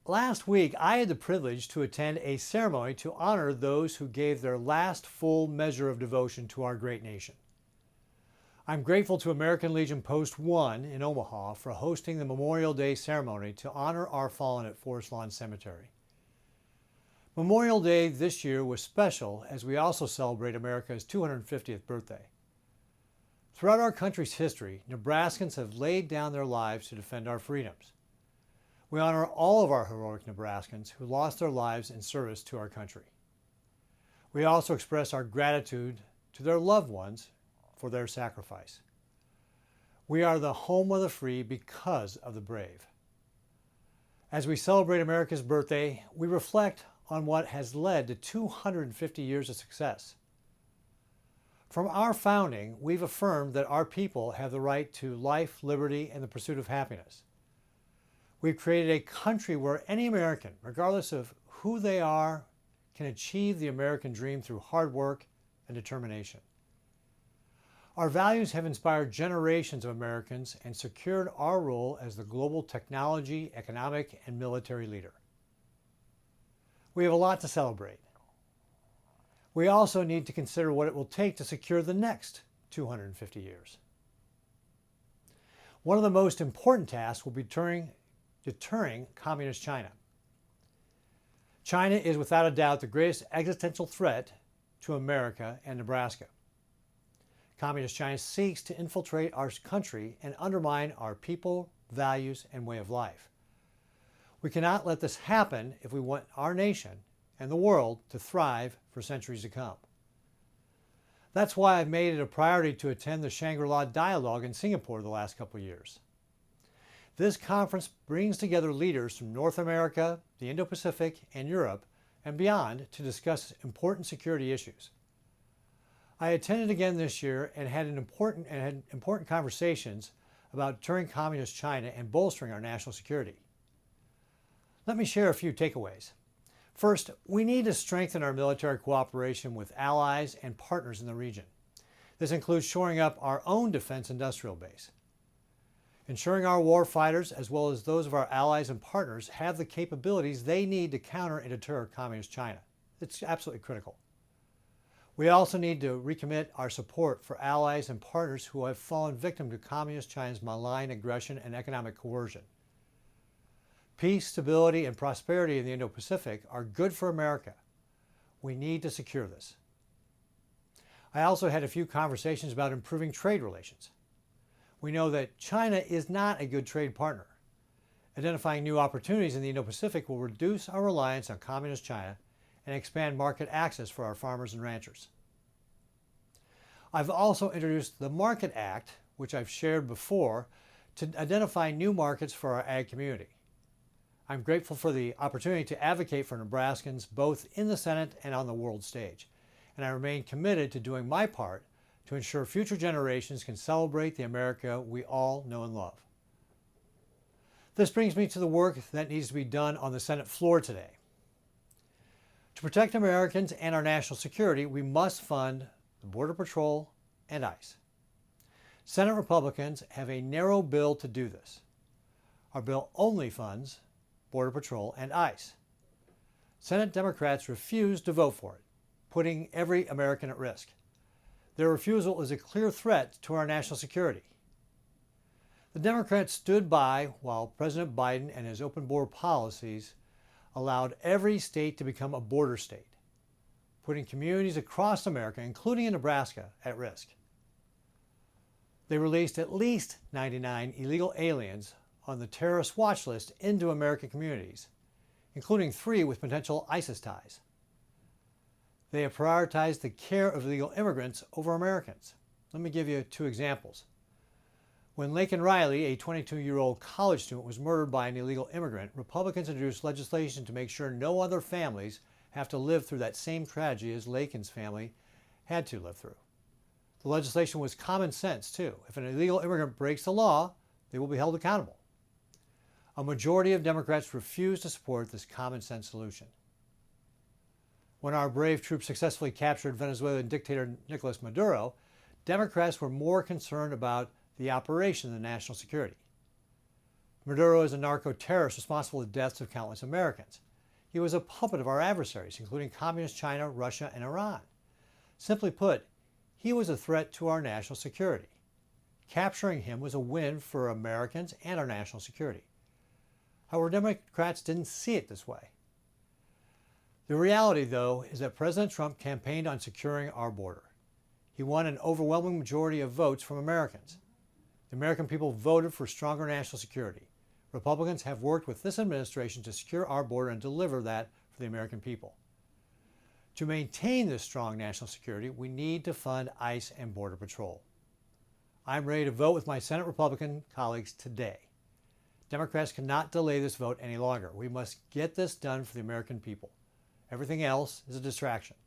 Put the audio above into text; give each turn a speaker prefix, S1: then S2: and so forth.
S1: Last week, I had the privilege to attend a ceremony to honor those who gave their last full measure of devotion to our great nation. I'm grateful to American Legion Post 1 in Omaha for hosting the Memorial Day ceremony to honor our fallen at Forest Lawn Cemetery. Memorial Day this year was special as we also celebrate America's 250th birthday. Throughout our country's history, Nebraskans have laid down their lives to defend our freedoms. We honor all of our heroic Nebraskans who lost their lives in service to our country. We also express our gratitude to their loved ones for their sacrifice. We are the home of the free because of the brave. As we celebrate America's birthday, we reflect on what has led to 250 years of success. From our founding, we've affirmed that our people have the right to life, liberty, and the pursuit of happiness. We've created a country where any American, regardless of who they are, can achieve the American dream through hard work and determination. Our values have inspired generations of Americans and secured our role as the global technology, economic, and military leader. We have a lot to celebrate. We also need to consider what it will take to secure the next 250 years. One of the most important tasks will be deterring Communist China. China is without a doubt the greatest existential threat to America and Nebraska. Communist China seeks to infiltrate our country and undermine our people, values, and way of life. We cannot let this happen if we want our nation and the world to thrive for centuries to come. That's why I've made it a priority to attend the Shangri-La Dialogue in Singapore the last couple of years. This conference brings together leaders from North America, the Indo-Pacific, and Europe, and beyond to discuss important security issues. I attended again this year and had important conversations about deterring Communist China and bolstering our national security. Let me share a few takeaways. First, we need to strengthen our military cooperation with allies and partners in the region. This includes shoring up our own defense industrial base. Ensuring our war fighters, as well as those of our allies and partners, have the capabilities they need to counter and deter Communist China. It's absolutely critical. We also need to recommit our support for allies and partners who have fallen victim to Communist China's malign aggression and economic coercion. Peace, stability, and prosperity in the Indo-Pacific are good for America. We need to secure this. I also had a few conversations about improving trade relations. We know that China is not a good trade partner. Identifying new opportunities in the Indo-Pacific will reduce our reliance on Communist China and expand market access for our farmers and ranchers. I've also introduced the Market Act, which I've shared before, to identify new markets for our ag community. I'm grateful for the opportunity to advocate for Nebraskans both in the Senate and on the world stage, and I remain committed to doing my part to ensure future generations can celebrate the America we all know and love. This brings me to the work that needs to be done on the Senate floor today. To protect Americans and our national security, we must fund the Border Patrol and ICE. Senate Republicans have a narrow bill to do this. Our bill only funds Border Patrol and ICE. Senate Democrats refuse to vote for it, putting every American at risk. Their refusal is a clear threat to our national security. The Democrats stood by while President Biden and his open border policies allowed every state to become a border state, putting communities across America, including in Nebraska, at risk. They released at least 99 illegal aliens on the terrorist watch list into American communities, including 3 with potential ISIS ties. They have prioritized the care of illegal immigrants over Americans. Let me give you 2 examples. When Laken Riley, a 22-year-old college student, was murdered by an illegal immigrant, Republicans introduced legislation to make sure no other families have to live through that same tragedy as Laken's family had to live through. The legislation was common sense, too. If an illegal immigrant breaks the law, they will be held accountable. A majority of Democrats refuse to support this common sense solution. When our brave troops successfully captured Venezuelan dictator Nicolas Maduro, Democrats were more concerned about the operation than national security. Maduro is a narco-terrorist responsible for the deaths of countless Americans. He was a puppet of our adversaries, including Communist China, Russia, and Iran. Simply put, he was a threat to our national security. Capturing him was a win for Americans and our national security. However, Democrats didn't see it this way. The reality, though, is that President Trump campaigned on securing our border. He won an overwhelming majority of votes from Americans. The American people voted for stronger national security. Republicans have worked with this administration to secure our border and deliver that for the American people. To maintain this strong national security, we need to fund ICE and Border Patrol. I'm ready to vote with my Senate Republican colleagues today. Democrats cannot delay this vote any longer. We must get this done for the American people. Everything else is a distraction.